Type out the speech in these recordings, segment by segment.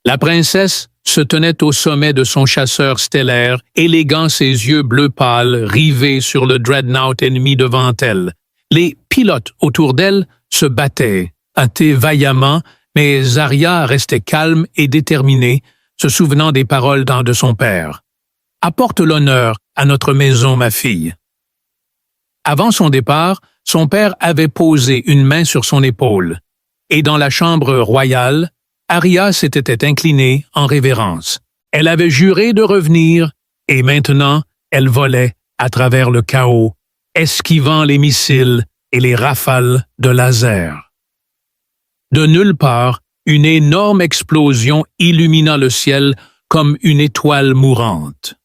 La princesse se tenait au sommet de son chasseur stellaire, élégant ses yeux bleu pâle rivés sur le dreadnought ennemi devant elle. Les pilotes autour d'elle se battaient, hâtés vaillamment, mais Arya restait calme et déterminée, se souvenant des paroles de son père. « Apporte l'honneur à notre maison, ma fille. » Avant son départ, son père avait posé une main sur son épaule, et dans la chambre royale, Arya s'était inclinée en révérence. Elle avait juré de revenir, et maintenant, elle volait à travers le chaos, esquivant les missiles et les rafales de laser. De nulle part, une énorme explosion illumina le ciel comme une étoile mourante.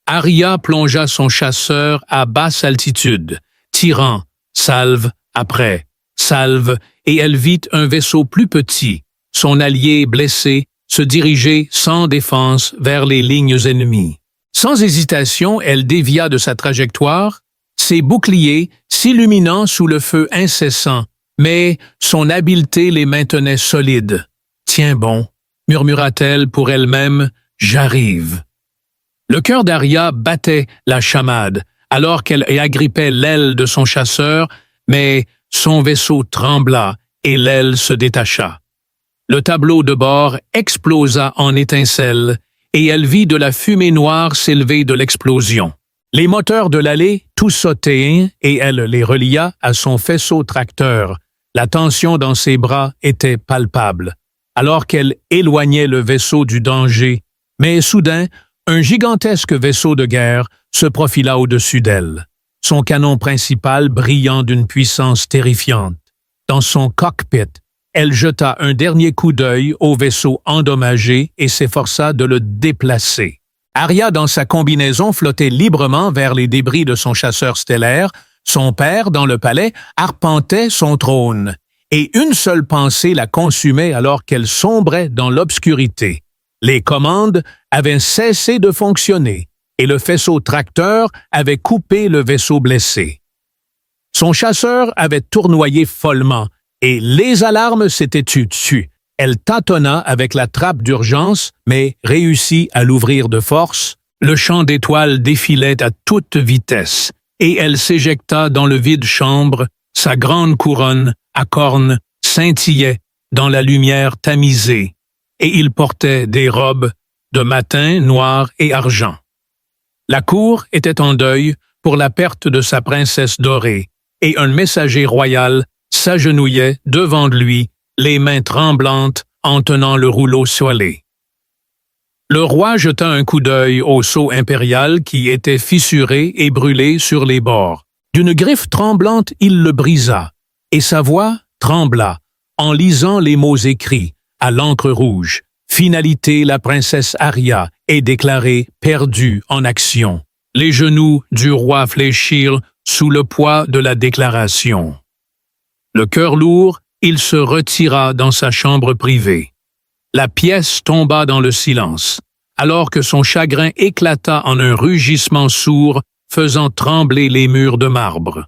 Arya plongea son chasseur à basse altitude, tirant salve après salve, et elle vit un vaisseau plus petit, son allié blessé, se diriger sans défense vers les lignes ennemies. Sans hésitation, elle dévia de sa trajectoire, ses boucliers s'illuminant sous le feu incessant, mais son habileté les maintenait solides. « Tiens bon », murmura-t-elle pour elle-même, « j'arrive ». Le cœur d'Arya battait la chamade, alors qu'elle agrippait l'aile de son chasseur, mais son vaisseau trembla et l'aile se détacha. Le tableau de bord explosa en étincelles, et elle vit de la fumée noire s'élever de l'explosion. Les moteurs de l'allée tout sautèrent et elle les relia à son faisceau tracteur. La tension dans ses bras était palpable, alors qu'elle éloignait le vaisseau du danger. Mais soudain, un gigantesque vaisseau de guerre se profila au-dessus d'elle, son canon principal brillant d'une puissance terrifiante. Dans son cockpit, elle jeta un dernier coup d'œil au vaisseau endommagé et s'efforça de le déplacer. Arya, dans sa combinaison, flottait librement vers les débris de son chasseur stellaire. Son père, dans le palais, arpentait son trône. Et une seule pensée la consumait alors qu'elle sombrait dans l'obscurité. Les commandes avaient cessé de fonctionner et le faisceau tracteur avait coupé le vaisseau blessé. Son chasseur avait tournoyé follement et les alarmes s'étaient tues dessus. Elle tâtonna avec la trappe d'urgence, mais réussit à l'ouvrir de force. Le champ d'étoiles défilait à toute vitesse, et elle s'éjecta dans le vide chambre. Sa grande couronne, à cornes, scintillait dans la lumière tamisée, et il portait des robes de matin noir et argent. La cour était en deuil pour la perte de sa princesse dorée, et un messager royal s'agenouillait devant lui, les mains tremblantes en tenant le rouleau soilé. Le roi jeta un coup d'œil au sceau impérial qui était fissuré et brûlé sur les bords. D'une griffe tremblante, il le brisa, et sa voix trembla en lisant les mots écrits à l'encre rouge. Finalité, la princesse Arya est déclarée perdue en action. Les genoux du roi fléchirent sous le poids de la déclaration. Le cœur lourd, il se retira dans sa chambre privée. La pièce tomba dans le silence, alors que son chagrin éclata en un rugissement sourd, faisant trembler les murs de marbre.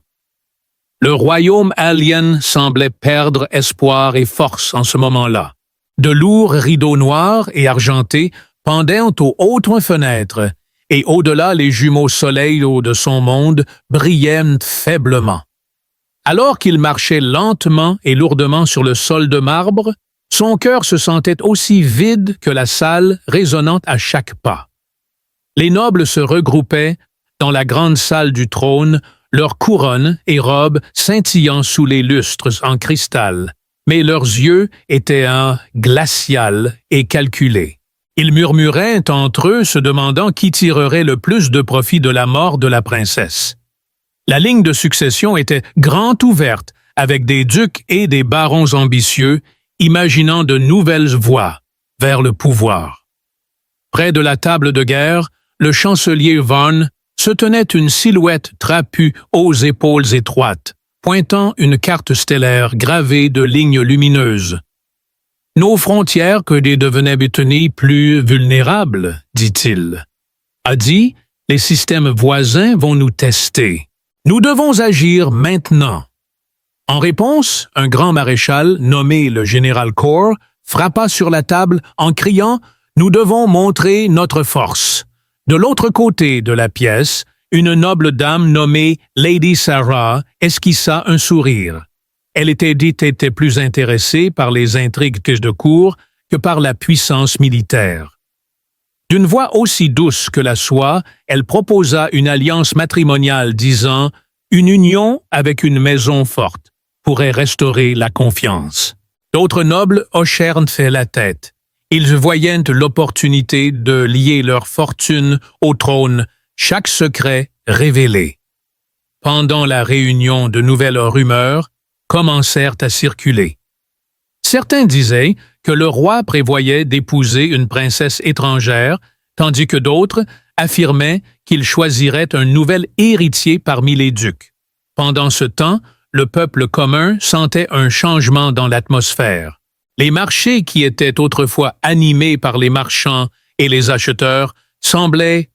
Le royaume alien semblait perdre espoir et force en ce moment-là. De lourds rideaux noirs et argentés pendaient aux hautes fenêtres, et au-delà les jumeaux soleils de son monde brillaient faiblement. Alors qu'il marchait lentement et lourdement sur le sol de marbre, son cœur se sentait aussi vide que la salle, résonnante à chaque pas. Les nobles se regroupaient dans la grande salle du trône, leurs couronnes et robes scintillant sous les lustres en cristal, mais leurs yeux étaient glacials et calculés. Ils murmuraient entre eux, se demandant qui tirerait le plus de profit de la mort de la princesse. La ligne de succession était grand ouverte, avec des ducs et des barons ambitieux, imaginant de nouvelles voies vers le pouvoir. Près de la table de guerre, le chancelier Vaughn se tenait une silhouette trapue aux épaules étroites, pointant une carte stellaire gravée de lignes lumineuses. « Nos frontières que des devenaient bétonnées plus vulnérables, dit-il. A dit, les systèmes voisins vont nous tester. Nous devons agir maintenant. » En réponse, un grand maréchal, nommé le général Corps, frappa sur la table en criant « Nous devons montrer notre force ». De l'autre côté de la pièce, une noble dame nommée Lady Sarah esquissa un sourire. Elle était plus intéressée par les intrigues de cour que par la puissance militaire. D'une voix aussi douce que la soie, elle proposa une alliance matrimoniale disant « Une union avec une maison forte pourrait restaurer la confiance ». D'autres nobles hochèrent la tête. Ils voyaient l'opportunité de lier leur fortune au trône, chaque secret révélé. Pendant la réunion, de nouvelles rumeurs commencèrent à circuler. Certains disaient que le roi prévoyait d'épouser une princesse étrangère, tandis que d'autres affirmaient qu'il choisirait un nouvel héritier parmi les ducs. Pendant ce temps, le peuple commun sentait un changement dans l'atmosphère. Les marchés qui étaient autrefois animés par les marchands et les acheteurs semblaient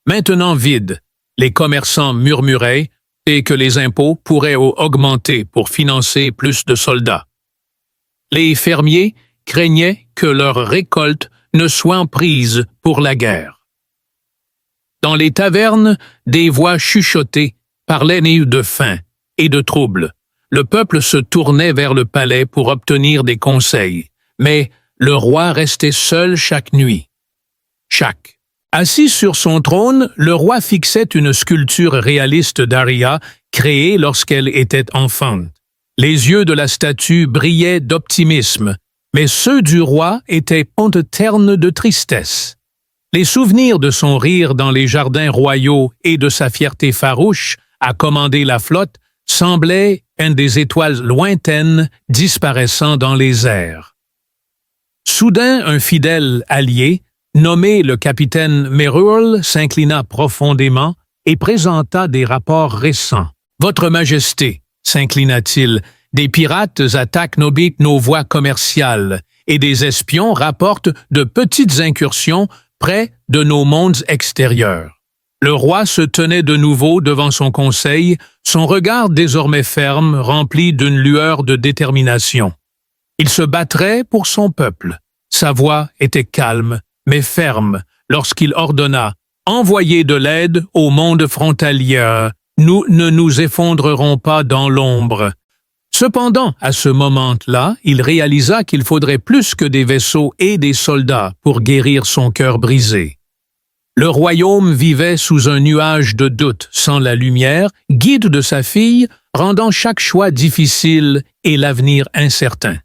maintenant vides. Les commerçants murmuraient et que les impôts pourraient augmenter pour financer plus de soldats. Les fermiers craignaient que leurs récoltes ne soient prises pour la guerre. Dans les tavernes, des voix chuchotées parlaient de faim et de troubles. Le peuple se tournait vers le palais pour obtenir des conseils, mais le roi restait seul chaque nuit. Assis sur son trône, le roi fixait une sculpture réaliste d'Aria créée lorsqu'elle était enfant. Les yeux de la statue brillaient d'optimisme, mais ceux du roi étaient ternes de tristesse. Les souvenirs de son rire dans les jardins royaux et de sa fierté farouche à commander la flotte semblaient des étoiles lointaines disparaissant dans les airs. Soudain, un fidèle allié, nommé le capitaine Merrill, s'inclina profondément et présenta des rapports récents. « Votre Majesté, s'inclina-t-il, des pirates attaquent nos voies commerciales et des espions rapportent de petites incursions près de nos mondes extérieurs. » Le roi se tenait de nouveau devant son conseil, son regard désormais ferme, rempli d'une lueur de détermination. Il se battrait pour son peuple. Sa voix était calme, mais ferme, lorsqu'il ordonna « Envoyez de l'aide au monde frontalier, nous ne nous effondrerons pas dans l'ombre. » Cependant, à ce moment-là, il réalisa qu'il faudrait plus que des vaisseaux et des soldats pour guérir son cœur brisé. Le royaume vivait sous un nuage de doute, sans la lumière, guide de sa fille, rendant chaque choix difficile et l'avenir incertain.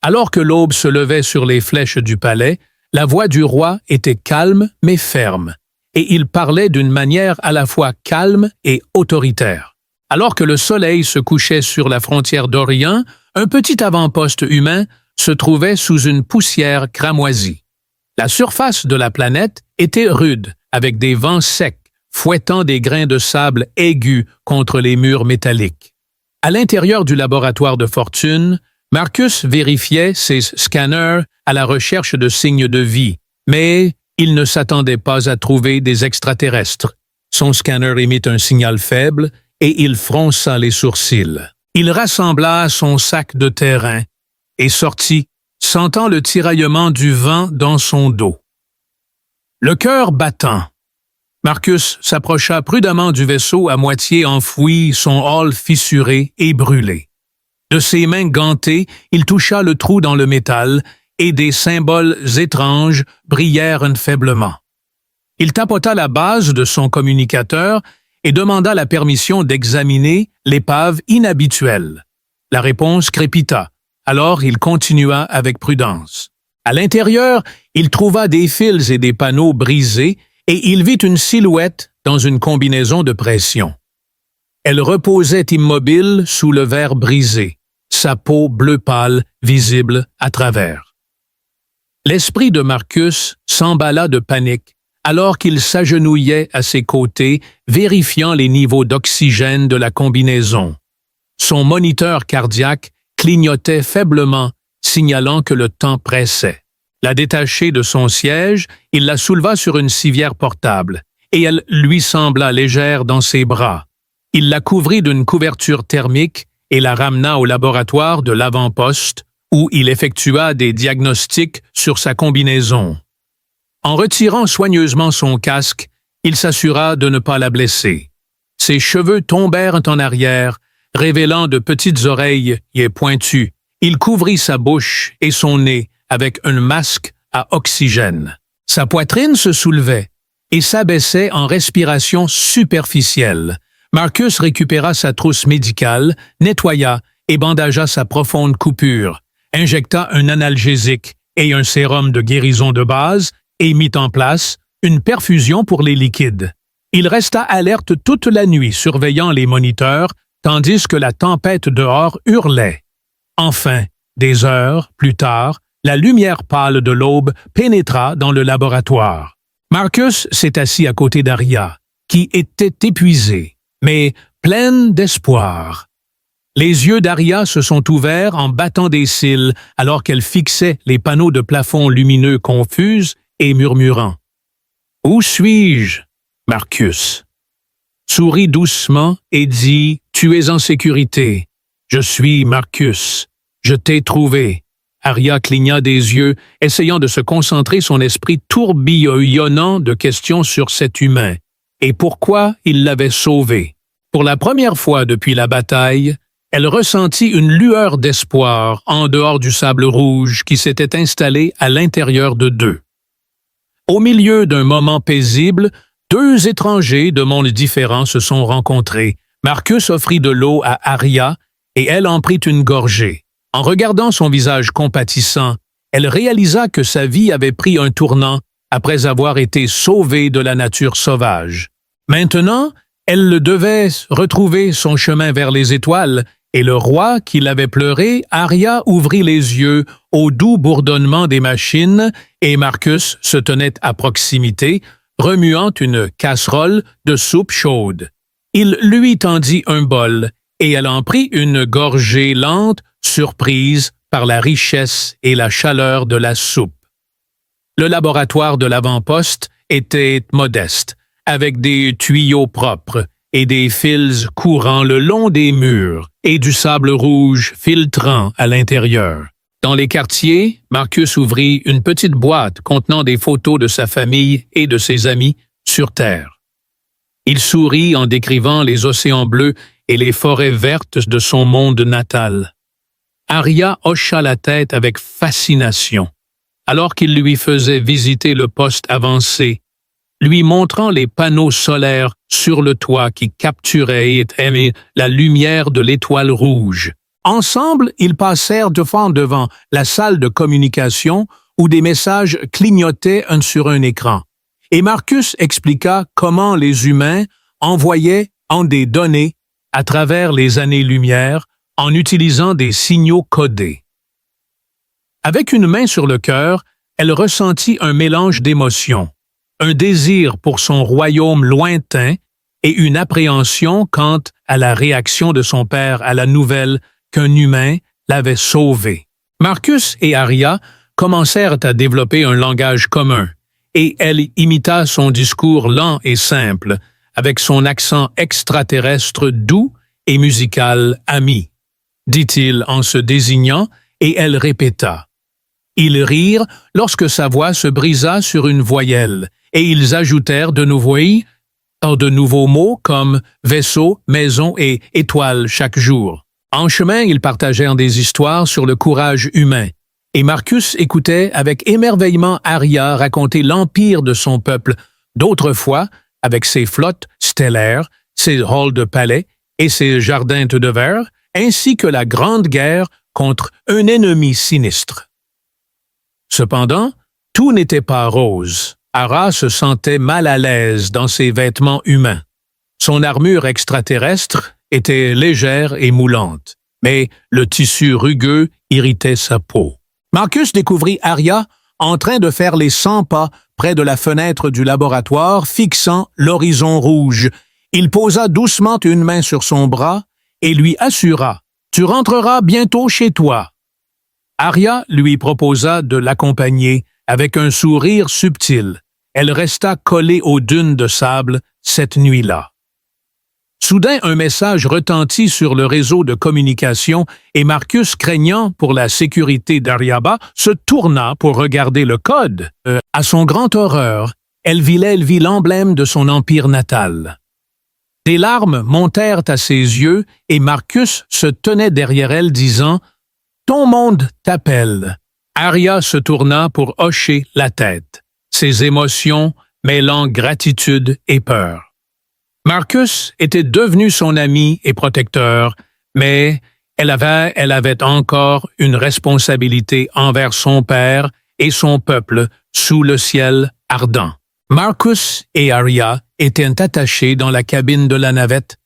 Alors que l'aube se levait sur les flèches du palais, la voix du roi était calme mais ferme, et il parlait d'une manière à la fois calme et autoritaire. Alors que le soleil se couchait sur la frontière d'Orient, un petit avant-poste humain se trouvait sous une poussière cramoisie. La surface de la planète était rude, avec des vents secs, fouettant des grains de sable aigus contre les murs métalliques. À l'intérieur du laboratoire de fortune, Marcus vérifiait ses scanners à la recherche de signes de vie, mais il ne s'attendait pas à trouver des extraterrestres. Son scanner émit un signal faible et il fronça les sourcils. Il rassembla son sac de terrain et sortit, sentant le tiraillement du vent dans son dos. Le cœur battant, Marcus s'approcha prudemment du vaisseau à moitié enfoui, son hall fissuré et brûlé. De ses mains gantées, il toucha le trou dans le métal et des symboles étranges brillèrent faiblement. Il tapota la base de son communicateur et demanda la permission d'examiner l'épave inhabituelle. La réponse crépita. Alors il continua avec prudence. À l'intérieur, il trouva des fils et des panneaux brisés et il vit une silhouette dans une combinaison de pression. Elle reposait immobile sous le verre brisé, sa peau bleu pâle visible à travers. L'esprit de Marcus s'emballa de panique alors qu'il s'agenouillait à ses côtés, vérifiant les niveaux d'oxygène de la combinaison. Son moniteur cardiaque clignotait faiblement, signalant que le temps pressait. La détaché de son siège, il la souleva sur une civière portable, et elle lui sembla légère dans ses bras. Il la couvrit d'une couverture thermique et la ramena au laboratoire de l'avant-poste, où il effectua des diagnostics sur sa combinaison. En retirant soigneusement son casque, il s'assura de ne pas la blesser. Ses cheveux tombèrent en arrière, révélant de petites oreilles et pointues. Il couvrit sa bouche et son nez avec un masque à oxygène. Sa poitrine se soulevait et s'abaissait en respiration superficielle. Marcus récupéra sa trousse médicale, nettoya et bandagea sa profonde coupure, injecta un analgésique et un sérum de guérison de base et mit en place une perfusion pour les liquides. Il resta alerte toute la nuit, surveillant les moniteurs, tandis que la tempête dehors hurlait. Enfin, des heures plus tard, la lumière pâle de l'aube pénétra dans le laboratoire. Marcus s'est assis à côté d'Aria, qui était épuisée, mais pleine d'espoir. Les yeux d'Aria se sont ouverts en battant des cils alors qu'elle fixait les panneaux de plafond lumineux confuse et murmurant. « Où suis-je, Marcus? » Sourit doucement et dit « Tu es en sécurité. Je suis Marcus. Je t'ai trouvé. » Aria cligna des yeux, essayant de se concentrer, son esprit tourbillonnant de questions sur cet humain. Et pourquoi il l'avait sauvé? Pour la première fois depuis la bataille, elle ressentit une lueur d'espoir en dehors du sable rouge qui s'était installé à l'intérieur de d'eux. Au milieu d'un moment paisible, deux étrangers de mondes différents se sont rencontrés. Marcus offrit de l'eau à Aria et elle en prit une gorgée. En regardant son visage compatissant, elle réalisa que sa vie avait pris un tournant après avoir été sauvée de la nature sauvage. Maintenant, elle devait retrouver son chemin vers les étoiles, et le roi qui l'avait pleuré, Aria ouvrit les yeux au doux bourdonnement des machines et Marcus se tenait à proximité, remuant une casserole de soupe chaude. Il lui tendit un bol et elle en prit une gorgée lente, surprise par la richesse et la chaleur de la soupe. Le laboratoire de l'avant-poste était modeste, avec des tuyaux propres et des fils courant le long des murs et du sable rouge filtrant à l'intérieur. Dans les quartiers, Marcus ouvrit une petite boîte contenant des photos de sa famille et de ses amis sur Terre. Il sourit en décrivant les océans bleus et les forêts vertes de son monde natal. Aria hocha la tête avec fascination, alors qu'il lui faisait visiter le poste avancé, lui montrant les panneaux solaires sur le toit qui capturaient et émettaient la lumière de l'étoile rouge. Ensemble, ils passèrent devant la salle de communication où des messages clignotaient sur un écran. Et Marcus expliqua comment les humains envoyaient des données à travers les années-lumière en utilisant des signaux codés. Avec une main sur le cœur, elle ressentit un mélange d'émotions, un désir pour son royaume lointain et une appréhension quant à la réaction de son père à la nouvelle qu'un humain l'avait sauvé. Marcus et Aria commencèrent à développer un langage commun, et elle imita son discours lent et simple, avec son accent extraterrestre doux et musical ami, dit-il en se désignant, et elle répéta. Ils rirent lorsque sa voix se brisa sur une voyelle, et ils ajoutèrent de nouveaux mots comme vaisseau, maison et étoile chaque jour. En chemin, ils partagèrent des histoires sur le courage humain, et Marcus écoutait avec émerveillement Aria raconter l'empire de son peuple d'autrefois, avec ses flottes stellaires, ses halls de palais et ses jardins de verre, ainsi que la grande guerre contre un ennemi sinistre. Cependant, tout n'était pas rose. Ara se sentait mal à l'aise dans ses vêtements humains. Son armure extraterrestre était légère et moulante, mais le tissu rugueux irritait sa peau. Marcus découvrit Aria en train de faire les 100 pas près de la fenêtre du laboratoire, fixant l'horizon rouge. Il posa doucement une main sur son bras et lui assura « Tu rentreras bientôt chez toi ». Aria lui proposa de l'accompagner avec un sourire subtil. Elle resta collée aux dunes de sable cette nuit-là. Soudain, un message retentit sur le réseau de communication et Marcus, craignant pour la sécurité d'Aryaba, se tourna pour regarder le code. À son grand horreur, elle vit l'emblème de son empire natal. Des larmes montèrent à ses yeux et Marcus se tenait derrière elle disant « Ton monde t'appelle ». Arya se tourna pour hocher la tête, ses émotions mêlant gratitude et peur. Marcus était devenu son ami et protecteur, mais elle avait encore une responsabilité envers son père et son peuple sous le ciel ardent. Marcus et Arya étaient attachés dans la cabine de la navette,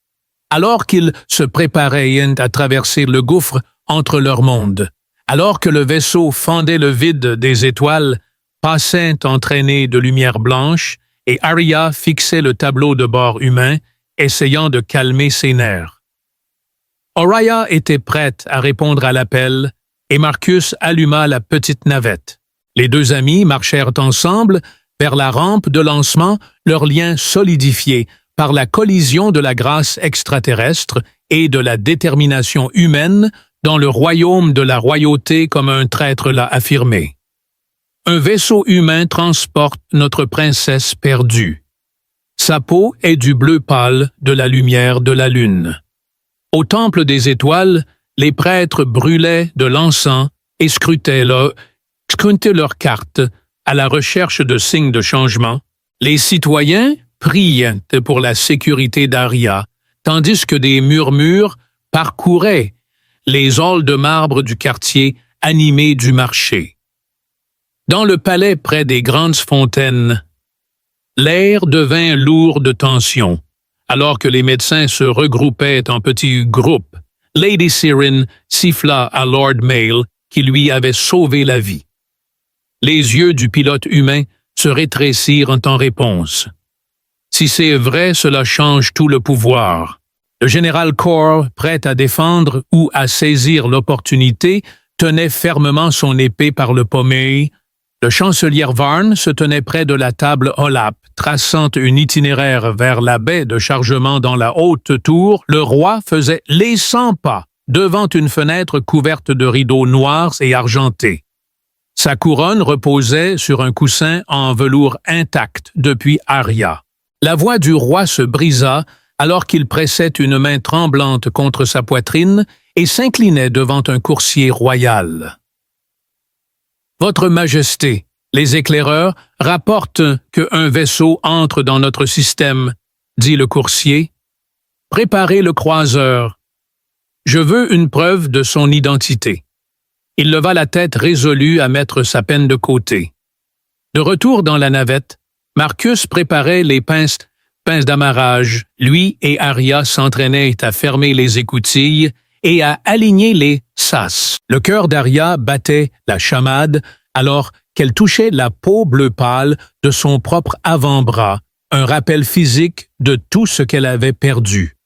alors qu'ils se préparaient à traverser le gouffre entre leurs mondes. Alors que le vaisseau fendait le vide des étoiles, passait entraîné de lumière blanche, et Arya fixait le tableau de bord humain, essayant de calmer ses nerfs. Arya était prête à répondre à l'appel, et Marcus alluma la petite navette. Les deux amis marchèrent ensemble vers la rampe de lancement, leur lien solidifié par la collision de la grâce extraterrestre et de la détermination humaine dans le royaume de la royauté, comme un traître l'a affirmé. Un vaisseau humain transporte notre princesse perdue. Sa peau est du bleu pâle de la lumière de la lune. Au temple des étoiles, les prêtres brûlaient de l'encens et scrutaient leurs cartes à la recherche de signes de changement. Les citoyens priaient pour la sécurité d'Arya, tandis que des murmures parcouraient les halls de marbre du quartier animés du marché. Dans le palais près des grandes fontaines, l'air devint lourd de tension. Alors que les médecins se regroupaient en petits groupes, Lady Siren siffla à Lord Mail qui lui avait sauvé la vie. Les yeux du pilote humain se rétrécirent en réponse. Si c'est vrai, cela change tout le pouvoir. Le général Core, prêt à défendre ou à saisir l'opportunité, tenait fermement son épée par le pommeil. Le chancelier Varn se tenait près de la table Olap, traçant un itinéraire vers la baie de chargement dans la haute tour. Le roi faisait les 100 pas devant une fenêtre couverte de rideaux noirs et argentés. Sa couronne reposait sur un coussin en velours intact depuis Arya. La voix du roi se brisa alors qu'il pressait une main tremblante contre sa poitrine et s'inclinait devant un coursier royal. « Votre Majesté, les éclaireurs rapportent qu'un vaisseau entre dans notre système, » dit le coursier. « Préparez le croiseur. Je veux une preuve de son identité. » Il leva la tête résolu à mettre sa peine de côté. De retour dans la navette, Marcus préparait les pinces d'amarrage. Lui et Arya s'entraînaient à fermer les écoutilles et à aligner les sas. Le cœur d'Arya battait la chamade alors qu'elle touchait la peau bleu pâle de son propre avant-bras, un rappel physique de tout ce qu'elle avait perdu.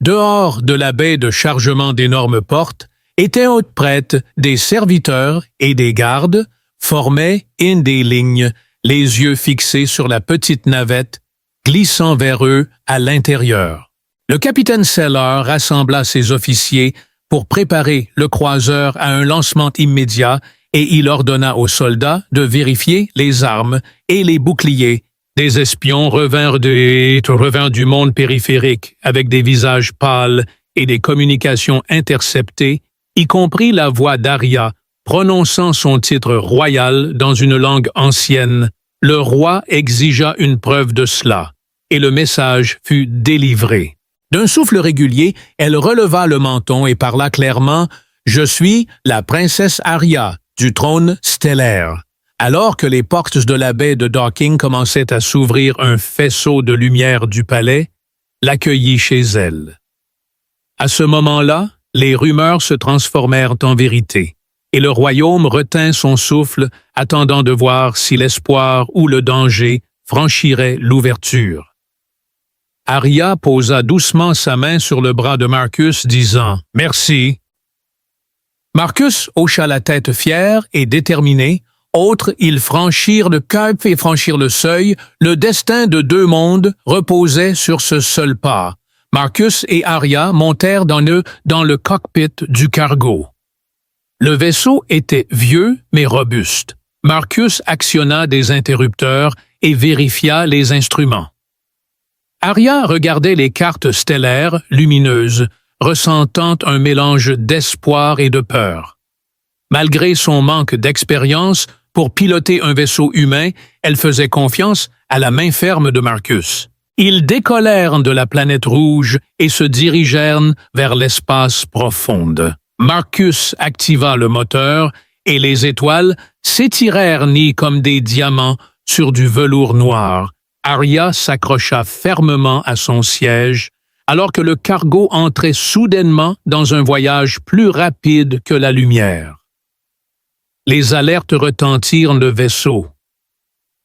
Dehors de la baie de chargement d'énormes portes, étaient prêtes des serviteurs et des gardes, formaient des lignes, les yeux fixés sur la petite navette, glissant vers eux à l'intérieur. Le capitaine Seller rassembla ses officiers pour préparer le croiseur à un lancement immédiat et il ordonna aux soldats de vérifier les armes et les boucliers. Des espions revinrent du monde périphérique avec des visages pâles et des communications interceptées, y compris la voix d'Arya prononçant son titre royal dans une langue ancienne. Le roi exigea une preuve de cela, et le message fut délivré. D'un souffle régulier, elle releva le menton et parla clairement « Je suis la princesse Arya du trône stellaire ». Alors que les portes de la baie de Docking commençaient à s'ouvrir, un faisceau de lumière du palais l'accueillit chez elle. À ce moment-là, les rumeurs se transformèrent en vérité, et le royaume retint son souffle, attendant de voir si l'espoir ou le danger franchirait l'ouverture. Arya posa doucement sa main sur le bras de Marcus, disant « Merci ». Marcus hocha la tête fier et déterminé. Autres, ils franchirent le cap et franchirent le seuil. Le destin de deux mondes reposait sur ce seul pas. Marcus et Arya montèrent dans le cockpit du cargo. Le vaisseau était vieux mais robuste. Marcus actionna des interrupteurs et vérifia les instruments. Arya regardait les cartes stellaires lumineuses, ressentant un mélange d'espoir et de peur. Malgré son manque d'expérience pour piloter un vaisseau humain, elle faisait confiance à la main ferme de Marcus. Ils décollèrent de la planète rouge et se dirigèrent vers l'espace profonde. Marcus activa le moteur et les étoiles s'étirèrent ni comme des diamants sur du velours noir. Arya s'accrocha fermement à son siège, alors que le cargo entrait soudainement dans un voyage plus rapide que la lumière. Les alertes retentirent, le vaisseau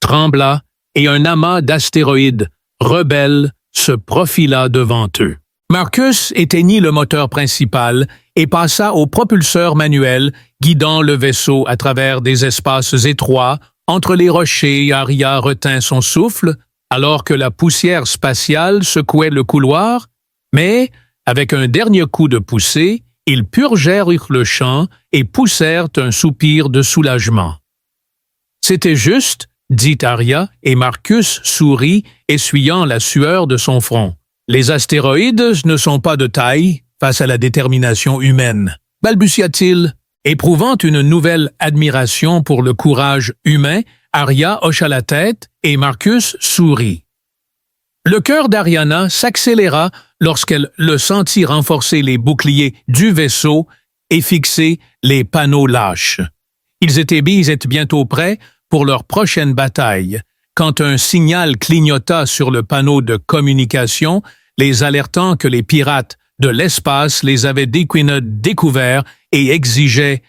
trembla et un amas d'astéroïdes rebelles se profila devant eux. Marcus éteignit le moteur principal et passa au propulseur manuel, guidant le vaisseau à travers des espaces étroits. Entre les rochers, Arya retint son souffle, alors que la poussière spatiale secouait le couloir, mais, avec un dernier coup de poussée, ils purgèrent le champ et poussèrent un soupir de soulagement. « C'était juste », dit Arya, et Marcus sourit, essuyant la sueur de son front. « Les astéroïdes ne sont pas de taille face à la détermination humaine », balbutia-t-il. Éprouvant une nouvelle admiration pour le courage humain, Arya hocha la tête et Marcus sourit. Le cœur d'Ariana s'accéléra lorsqu'elle le sentit renforcer les boucliers du vaisseau et fixer les panneaux lâches. Ils étaient bientôt prêts pour leur prochaine bataille, quand un signal clignota sur le panneau de communication, les alertant que les pirates de l'espace les avaient découverts et exigeaient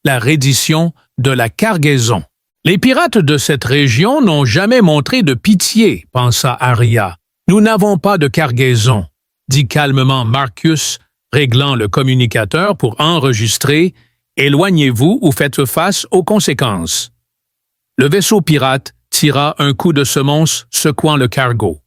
la reddition de la cargaison. Les pirates de cette région n'ont jamais montré de pitié, pensa Arya. Nous n'avons pas de cargaison, dit calmement Marcus, réglant le communicateur pour enregistrer « Éloignez-vous ou faites face aux conséquences ». Le vaisseau pirate tira un coup de semonce secouant le cargo.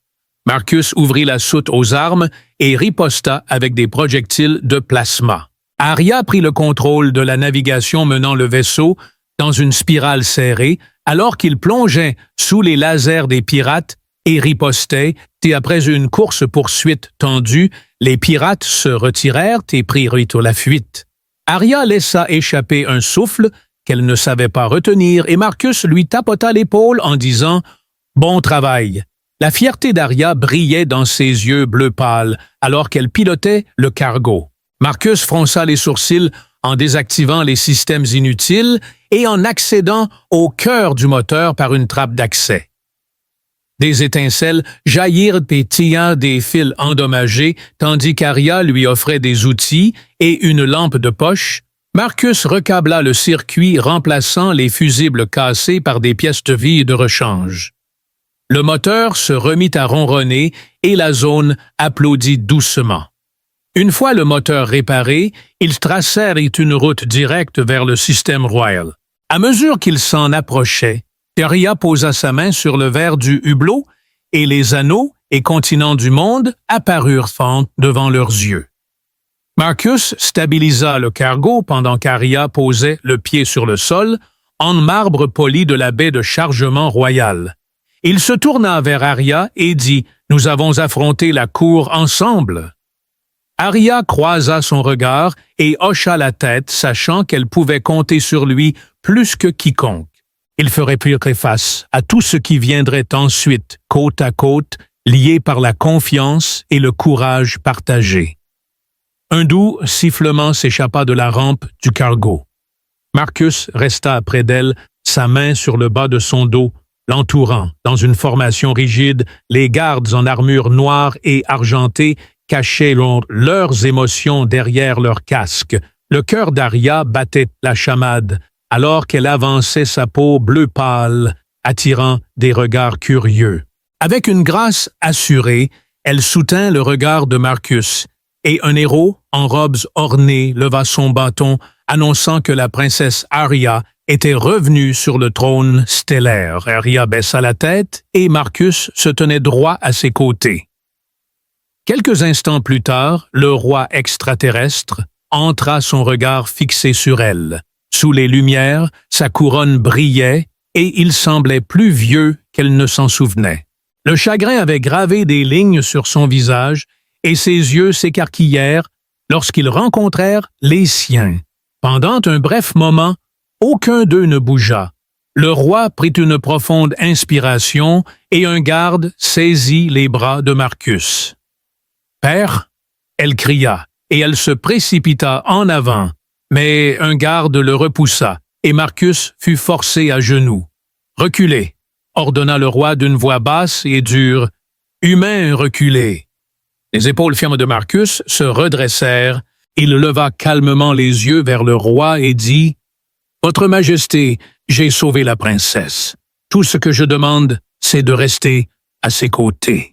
Marcus ouvrit la soute aux armes et riposta avec des projectiles de plasma. Arya prit le contrôle de la navigation menant le vaisseau dans une spirale serrée, alors qu'il plongeait sous les lasers des pirates et ripostait, et après une course-poursuite tendue, les pirates se retirèrent et prirent la fuite. Arya laissa échapper un souffle qu'elle ne savait pas retenir, et Marcus lui tapota l'épaule en disant « Bon travail ». La fierté d'Arya brillait dans ses yeux bleu pâle, alors qu'elle pilotait le cargo. Marcus fronça les sourcils en désactivant les systèmes inutiles et en accédant au cœur du moteur par une trappe d'accès. Des étincelles jaillirent pétillant des fils endommagés, tandis qu'Arya lui offrait des outils et une lampe de poche. Marcus recabla le circuit, remplaçant les fusibles cassés par des pièces de vie de rechange. Le moteur se remit à ronronner et la zone applaudit doucement. Une fois le moteur réparé, ils tracèrent une route directe vers le système royal. À mesure qu'ils s'en approchaient, Arya posa sa main sur le verre du hublot et les anneaux et continents du monde apparurent devant leurs yeux. Marcus stabilisa le cargo pendant qu'Arya posait le pied sur le sol en marbre poli de la baie de chargement royale. Il se tourna vers Arya et dit « Nous avons affronté la cour ensemble ». Arya croisa son regard et hocha la tête, sachant qu'elle pouvait compter sur lui plus que quiconque. Il ferait plus face à tout ce qui viendrait ensuite, côte à côte, liés par la confiance et le courage partagé. Un doux sifflement s'échappa de la rampe du cargo. Marcus resta près d'elle, sa main sur le bas de son dos, l'entourant. Dans une formation rigide, les gardes en armure noire et argentée cachaient leurs émotions derrière leurs casques. Le cœur d'Arya battait la chamade, alors qu'elle avançait sa peau bleu pâle, attirant des regards curieux. Avec une grâce assurée, elle soutint le regard de Marcus, et un héros en robes ornées leva son bâton, annonçant que la princesse Arya était revenue sur le trône stellaire. Arya baissa la tête, et Marcus se tenait droit à ses côtés. Quelques instants plus tard, le roi extraterrestre entra, son regard fixé sur elle. Sous les lumières, sa couronne brillait et il semblait plus vieux qu'elle ne s'en souvenait. Le chagrin avait gravé des lignes sur son visage et ses yeux s'écarquillèrent lorsqu'ils rencontrèrent les siens. Pendant un bref moment, aucun d'eux ne bougea. Le roi prit une profonde inspiration et un garde saisit les bras de Marcus. « Père !» elle cria, et elle se précipita en avant, mais un garde le repoussa, et Marcus fut forcé à genoux. « Reculez !» ordonna le roi d'une voix basse et dure. « Humains, reculez !» Les épaules fermes de Marcus se redressèrent. Il leva calmement les yeux vers le roi et dit « Votre Majesté, j'ai sauvé la princesse. Tout ce que je demande, c'est de rester à ses côtés. »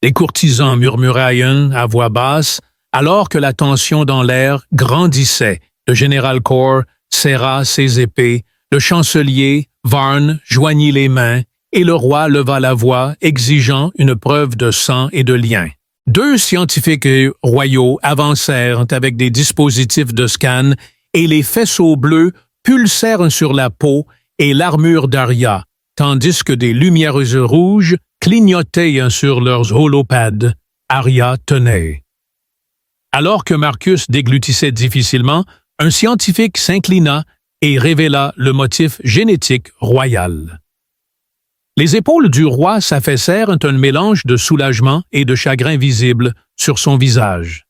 Les courtisans murmuraient à voix basse, alors que la tension dans l'air grandissait. Le général Corr serra ses épées, le chancelier, Varn, joignit les mains, et le roi leva la voix, exigeant une preuve de sang et de lien. Deux scientifiques royaux avancèrent avec des dispositifs de scan, et les faisceaux bleus pulsèrent sur la peau et l'armure d'Arya, tandis que des lumières rouges clignotaient sur leurs holopads. Arya tenait. Alors que Marcus déglutissait difficilement, un scientifique s'inclina et révéla le motif génétique royal. Les épaules du roi s'affaissèrent, un mélange de soulagement et de chagrin visible sur son visage.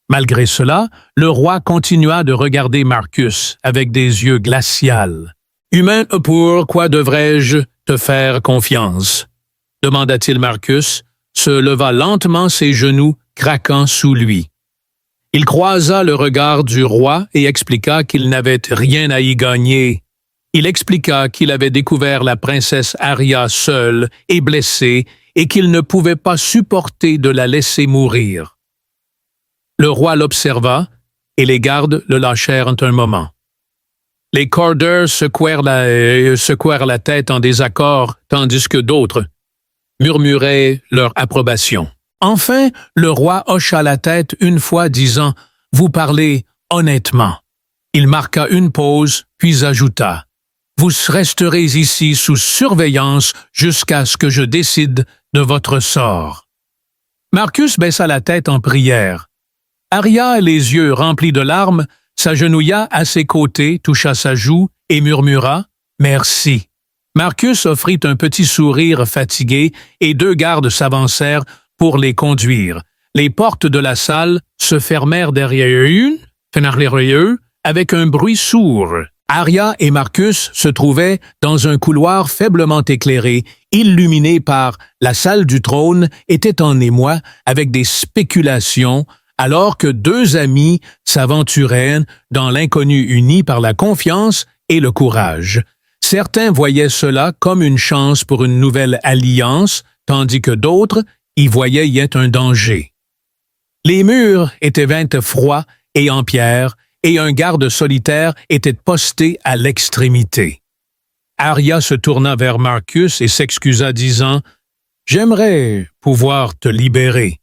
Malgré cela, le roi continua de regarder Marcus avec des yeux glaciaux. « Humain, pourquoi devrais-je te faire confiance ?» demanda-t-il. Marcus se leva lentement, ses genoux craquant sous lui. Il croisa le regard du roi et expliqua qu'il n'avait rien à y gagner. Il expliqua qu'il avait découvert la princesse Arya seule et blessée et qu'il ne pouvait pas supporter de la laisser mourir. Le roi l'observa et les gardes le lâchèrent un moment. Les Corders secouèrent la tête en désaccord, tandis que d'autres murmuraient leur approbation. Enfin, le roi hocha la tête une fois, disant « Vous parlez honnêtement ». Il marqua une pause, puis ajouta « Vous resterez ici sous surveillance jusqu'à ce que je décide de votre sort. » Marcus baissa la tête en prière. Arya, les yeux remplis de larmes, s'agenouilla à ses côtés, toucha sa joue et murmura « Merci ». Marcus offrit un petit sourire fatigué et deux gardes s'avancèrent pour les conduire. Les portes de la salle se fermèrent derrière eux avec un bruit sourd. Arya et Marcus se trouvaient dans un couloir faiblement éclairé, illuminé par la salle du trône était en émoi avec des spéculations, alors que deux amis s'aventuraient dans l'inconnu unis par la confiance et le courage. Certains voyaient cela comme une chance pour une nouvelle alliance, tandis que d'autres y voyaient un danger. Les murs étaient froids et en pierre, et un garde solitaire était posté à l'extrémité. Arya se tourna vers Marcus et s'excusa, disant « J'aimerais pouvoir te libérer. »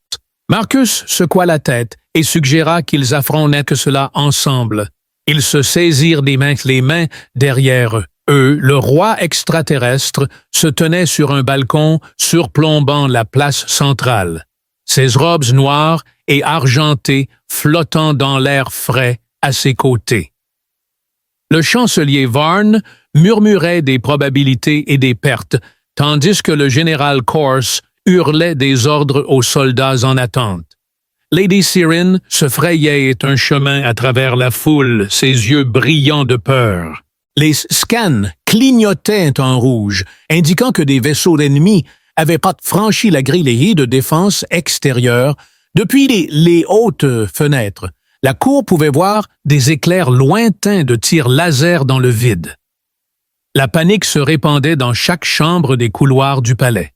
Marcus secoua la tête et suggéra qu'ils affrontaient cela ensemble. Ils se saisirent les mains derrière eux. Le roi extraterrestre se tenait sur un balcon surplombant la place centrale, ses robes noires et argentées flottant dans l'air frais à ses côtés. Le chancelier Varn murmurait des probabilités et des pertes, tandis que le général Corrs hurlait des ordres aux soldats en attente. Lady Cyrine se frayait un chemin à travers la foule, ses yeux brillants de peur. Les scans clignotaient en rouge, indiquant que des vaisseaux ennemis avaient pas franchi la grille de défense extérieure. Depuis les hautes fenêtres, la cour pouvait voir des éclairs lointains de tirs laser dans le vide. La panique se répandait dans chaque chambre des couloirs du palais.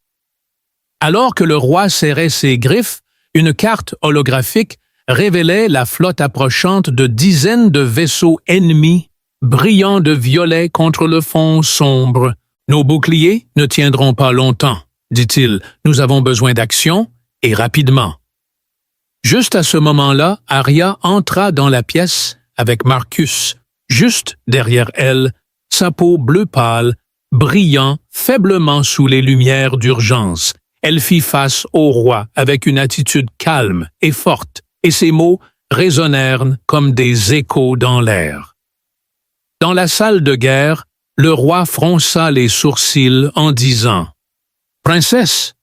Alors que le roi serrait ses griffes, une carte holographique révélait la flotte approchante de dizaines de vaisseaux ennemis, brillant de violet contre le fond sombre. « Nos boucliers ne tiendront pas longtemps, dit-il. Nous avons besoin d'action, et rapidement. » Juste à ce moment-là, Arya entra dans la pièce avec Marcus, juste derrière elle, sa peau bleu pâle, brillant faiblement sous les lumières d'urgence. Elle fit face au roi avec une attitude calme et forte, et ses mots résonnèrent comme des échos dans l'air. Dans la salle de guerre, le roi fronça les sourcils en disant « Princesse,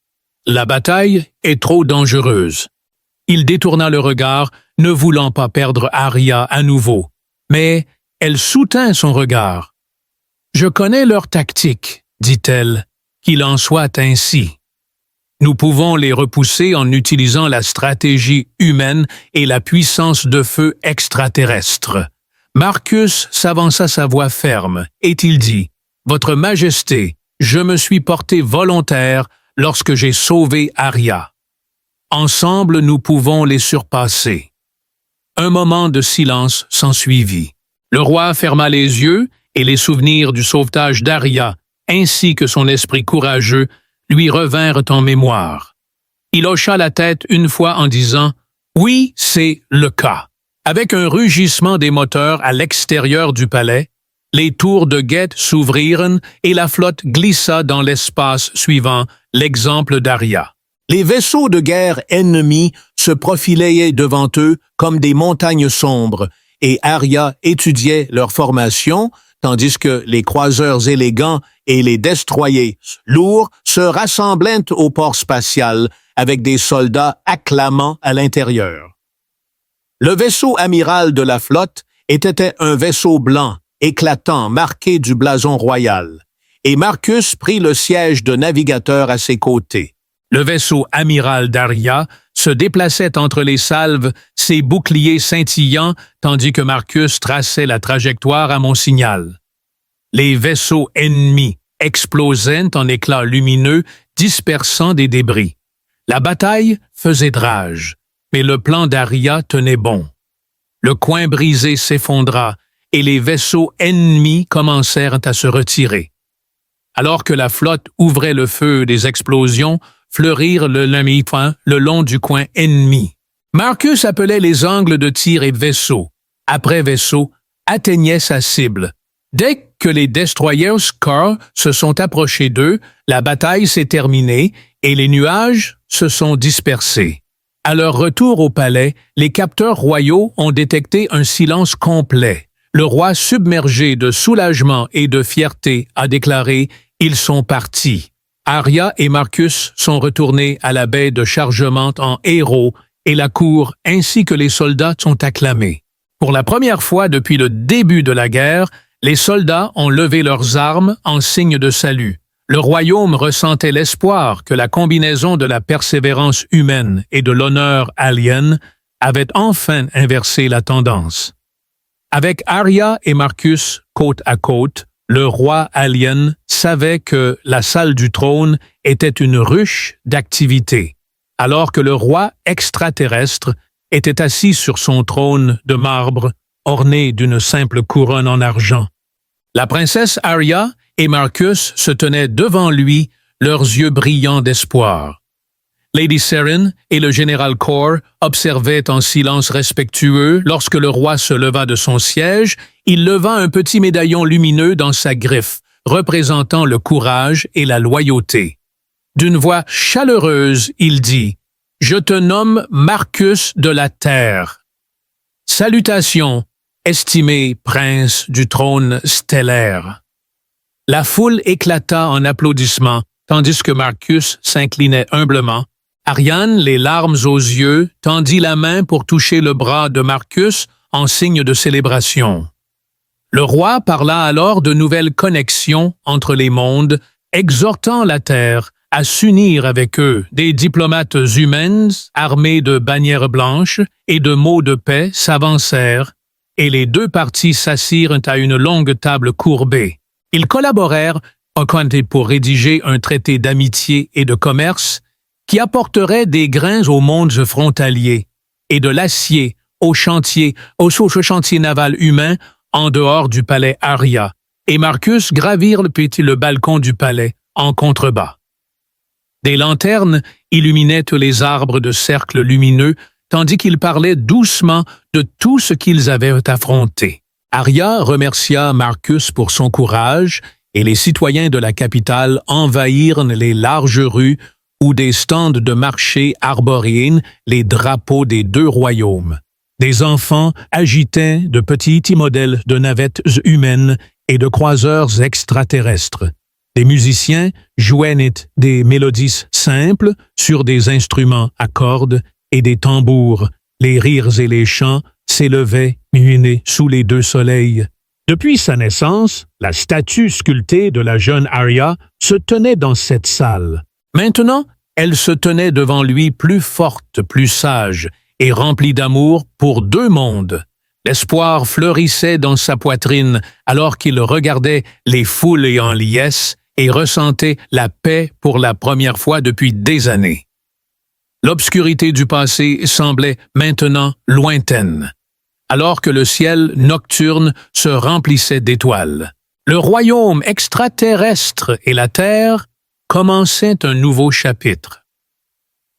la bataille est trop dangereuse. » Il détourna le regard, ne voulant pas perdre Arya à nouveau, mais elle soutint son regard. « Je connais leur tactique, dit-elle, qu'il en soit ainsi. Nous pouvons les repousser en utilisant la stratégie humaine et la puissance de feu extraterrestre. » Marcus s'avança sa voix ferme, et il dit « Votre Majesté, je me suis porté volontaire lorsque j'ai sauvé Arya. Ensemble, nous pouvons les surpasser. » Un moment de silence s'ensuivit. Le roi ferma les yeux et les souvenirs du sauvetage d'Arya, ainsi que son esprit courageux, lui revinrent en mémoire. Il hocha la tête une fois en disant « Oui, c'est le cas. » Avec un rugissement des moteurs à l'extérieur du palais, les tours de guet s'ouvrirent et la flotte glissa dans l'espace suivant l'exemple d'Arya. Les vaisseaux de guerre ennemis se profilaient devant eux comme des montagnes sombres, et Arya étudiait leur formation, tandis que les croiseurs élégants et les destroyers lourds se rassemblaient au port spatial avec des soldats acclamants à l'intérieur. Le vaisseau amiral de la flotte était un vaisseau blanc, éclatant, marqué du blason royal, et Marcus prit le siège de navigateur à ses côtés. Le vaisseau amiral d'Arya se déplaçait entre les salves, ses boucliers scintillants, tandis que Marcus traçait la trajectoire à mon signal. Les vaisseaux ennemis explosaient en éclats lumineux, dispersant des débris. La bataille faisait rage, mais le plan d'Arya tenait bon. Le coin brisé s'effondra et les vaisseaux ennemis commencèrent à se retirer. Alors que la flotte ouvrait le feu des explosions, fleurirent le demi-point le long du coin ennemi. Marcus appelait les angles de tir et vaisseau. Après vaisseau, atteignait sa cible. Dès que les destroyers Scar se sont approchés d'eux, la bataille s'est terminée et les nuages se sont dispersés. À leur retour au palais, les capteurs royaux ont détecté un silence complet. Le roi, submergé de soulagement et de fierté, a déclaré « Ils sont partis ». Arya et Marcus sont retournés à la baie de chargement en héros et la cour ainsi que les soldats sont acclamés. Pour la première fois depuis le début de la guerre, les soldats ont levé leurs armes en signe de salut. Le royaume ressentait l'espoir que la combinaison de la persévérance humaine et de l'honneur alien avait enfin inversé la tendance. Avec Arya et Marcus côte à côte, le roi alien savait que la salle du trône était une ruche d'activité, alors que le roi extraterrestre était assis sur son trône de marbre orné d'une simple couronne en argent. La princesse Arya et Marcus se tenaient devant lui, leurs yeux brillants d'espoir. Lady Seren et le général Kor observaient en silence respectueux lorsque le roi se leva de son siège. Il leva un petit médaillon lumineux dans sa griffe, représentant le courage et la loyauté. D'une voix chaleureuse, il dit « Je te nomme Marcus de la Terre. Salutations, estimé prince du trône stellaire. » La foule éclata en applaudissements, tandis que Marcus s'inclinait humblement. Ariane, les larmes aux yeux, tendit la main pour toucher le bras de Marcus en signe de célébration. Le roi parla alors de nouvelles connexions entre les mondes, exhortant la Terre à s'unir avec eux. Des diplomates humains, armés de bannières blanches et de mots de paix, s'avancèrent, et les deux parties s'assirent à une longue table courbée. Ils collaborèrent pour rédiger un traité d'amitié et de commerce qui apporterait des grains aux mondes frontaliers et de l'acier aux chantiers navals humains en dehors du palais Arya, et Marcus gravirent le balcon du palais en contrebas. Des lanternes illuminaient tous les arbres de cercles lumineux, tandis qu'ils parlaient doucement de tout ce qu'ils avaient affronté. Arya remercia Marcus pour son courage et les citoyens de la capitale envahirent les larges rues où des stands de marché arboraient les drapeaux des deux royaumes. Des enfants agitaient de petits modèles de navettes humaines et de croiseurs extraterrestres. Des musiciens jouaient des mélodies simples sur des instruments à cordes et des tambours. Les rires et les chants s'élevaient unis sous les deux soleils. Depuis sa naissance, la statue sculptée de la jeune Arya se tenait dans cette salle. Maintenant, elle se tenait devant lui plus forte, plus sage et remplie d'amour pour deux mondes. L'espoir fleurissait dans sa poitrine alors qu'il regardait les foules en liesse et ressentait la paix pour la première fois depuis des années. L'obscurité du passé semblait maintenant lointaine, alors que le ciel nocturne se remplissait d'étoiles. Le royaume extraterrestre et la Terre commençaient un nouveau chapitre.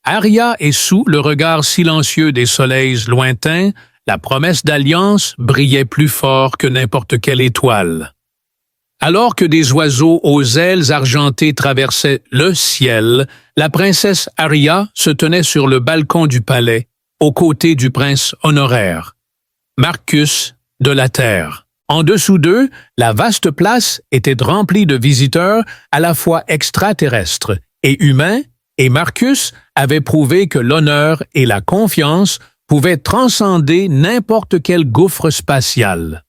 Arya est sous le regard silencieux des soleils lointains, la promesse d'alliance brillait plus fort que n'importe quelle étoile. Alors que des oiseaux aux ailes argentées traversaient le ciel, la princesse Arya se tenait sur le balcon du palais, aux côtés du prince honoraire, Marcus de la Terre. En dessous d'eux, la vaste place était remplie de visiteurs à la fois extraterrestres et humains, et Marcus avait prouvé que l'honneur et la confiance pouvaient transcender n'importe quel gouffre spatial.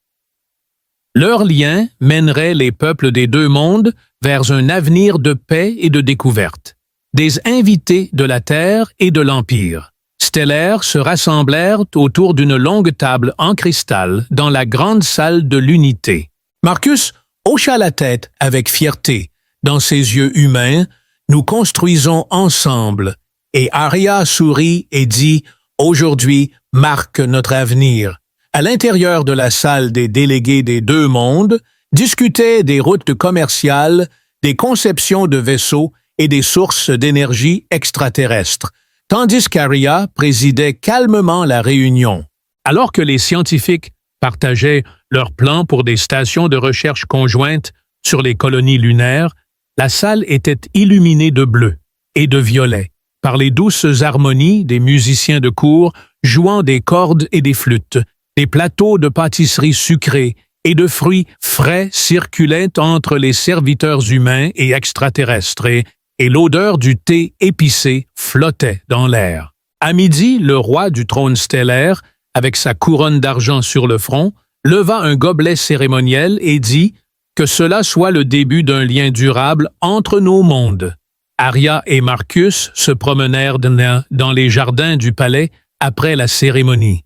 Leur lien mènerait les peuples des deux mondes vers un avenir de paix et de découverte. Des invités de la Terre et de l'Empire stellaire se rassemblèrent autour d'une longue table en cristal dans la grande salle de l'unité. Marcus hocha la tête avec fierté. Dans ses yeux humains, nous construisons ensemble. Et Arya sourit et dit « Aujourd'hui marque notre avenir ». À l'intérieur de la salle des délégués des deux mondes, discutaient des routes commerciales, des conceptions de vaisseaux et des sources d'énergie extraterrestres, tandis qu'Arya présidait calmement la réunion. Alors que les scientifiques partageaient leurs plans pour des stations de recherche conjointes sur les colonies lunaires, la salle était illuminée de bleu et de violet par les douces harmonies des musiciens de cour jouant des cordes et des flûtes. Des plateaux de pâtisseries sucrées et de fruits frais circulaient entre les serviteurs humains et extraterrestres et l'odeur du thé épicé flottait dans l'air. À midi, le roi du trône stellaire, avec sa couronne d'argent sur le front, leva un gobelet cérémoniel et dit que cela soit le début d'un lien durable entre nos mondes. Arya et Marcus se promenèrent dans les jardins du palais après la cérémonie.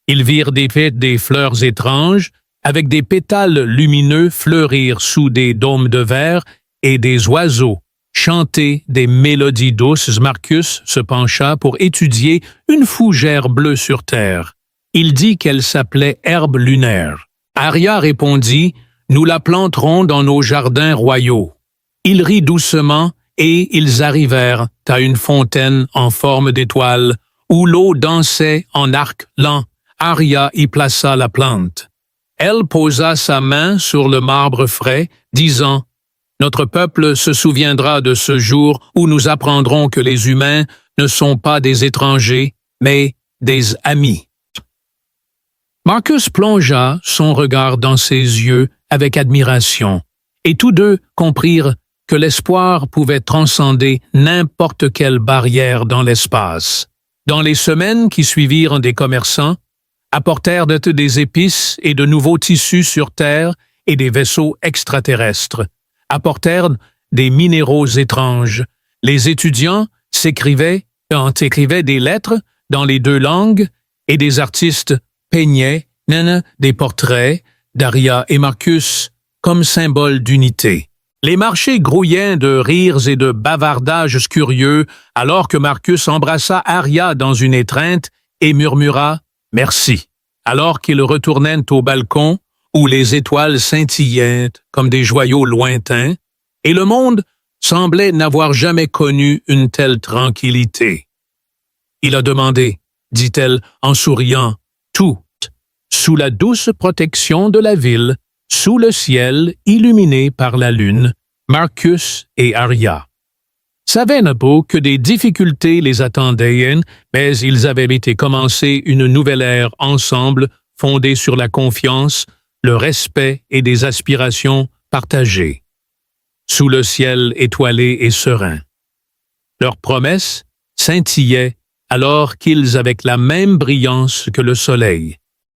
Ils virent des fleurs étranges, avec des pétales lumineux fleurir sous des dômes de verre et des oiseaux chanter des mélodies douces. Marcus se pencha pour étudier une fougère bleue sur terre. Il dit qu'elle s'appelait herbe lunaire. Arya répondit « Nous la planterons dans nos jardins royaux ». Il rit doucement et ils arrivèrent à une fontaine en forme d'étoile où l'eau dansait en arc lent. Arya y plaça la plante. Elle posa sa main sur le marbre frais, disant « Notre peuple se souviendra de ce jour où nous apprendrons que les humains ne sont pas des étrangers, mais des amis. » Marcus plongea son regard dans ses yeux avec admiration, et tous deux comprirent que l'espoir pouvait transcender n'importe quelle barrière dans l'espace. Dans les semaines qui suivirent, des commerçants apportèrent des épices et de nouveaux tissus sur Terre et des vaisseaux extraterrestres, apportèrent des minéraux étranges. Les étudiants s'écrivaient des lettres dans les deux langues et des artistes peignaient des portraits d'Arya et Marcus comme symbole d'unité. Les marchés grouillaient de rires et de bavardages curieux alors que Marcus embrassa Arya dans une étreinte et murmura « Merci », alors qu'ils retournaient au balcon où les étoiles scintillaient comme des joyaux lointains, et le monde semblait n'avoir jamais connu une telle tranquillité. Il a demandé « dit-elle en souriant, toutes, sous la douce protection de la ville, sous le ciel illuminé par la lune, Marcus et Arya savaient que des difficultés les attendaient, mais ils avaient été commencer une nouvelle ère ensemble, fondée sur la confiance, le respect et des aspirations partagées, sous le ciel étoilé et serein. Leurs promesses scintillaient alors qu'ils avec la même brillance que le soleil.